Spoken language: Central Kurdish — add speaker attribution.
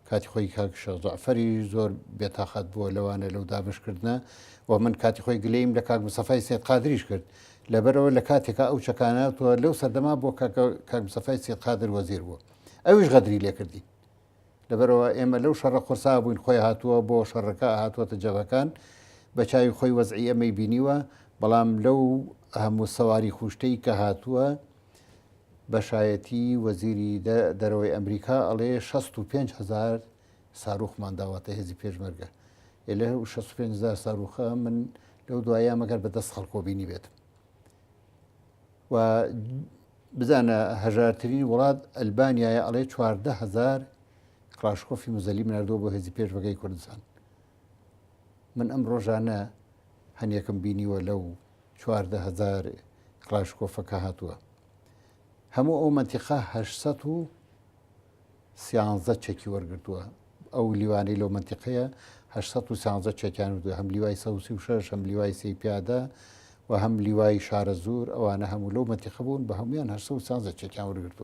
Speaker 1: کاتی خۆی کاک شێخ جەعفەری زۆر بێتاقەت بووە لەوانە لەو دابشکردنە و من کاتی خۆی گلەیم لە کاک مستەفای سێد قادریش کرد لەبەرەوە لە کاتێکا ئەو چەکاناتوە لەو سەردەما بۆ کاک مستەفای سێد قادر وەزیر بووە ئەویش غەدری لێ کردی لەبەرەوە ئێمە لەو شەڕە قورسا بووین خۆی هاتووە بۆ شەڕەکە هاتووەتە جەبەکان بە چاوی خۆی وەزعی ئەمەی بینیوە بەڵام لەو هەموو سەواری خوشتەی کە هاتووە بەشایەتی وەزیری دەرەوەی ئەمریکا ئەڵێ 65,000 ساروخمان داواتە هێزی پێشمەرگە لە 65,000 ساروخە من لەو دوایە مەگەر بەدەست خەڵکۆ بینی بێت و بزانە هەژارترین وڵات ئەلبانیایە ئەڵێ 14,000 کلاشکۆفی مزەلی مناردووە بۆ هێزی پێشمەرگەی کوردستان من ئەم ڕۆژانە هەنیەکەم بینیوە لەو 14,000 کلاشکۆفەکە هاتووە هەموو ئەو منتیقا 813 چەکی وەرگرتووە ئەو لیوانەی لەو منتیقەیە 813 چەکیان وردووە هەم لیوای 136 هەم لیوای سی پیادە و هەم لیوای شارە زور ئەوانە هەموو لەو منتیقە بوون بە هەمویان 813 چەکیان وەرگرتووە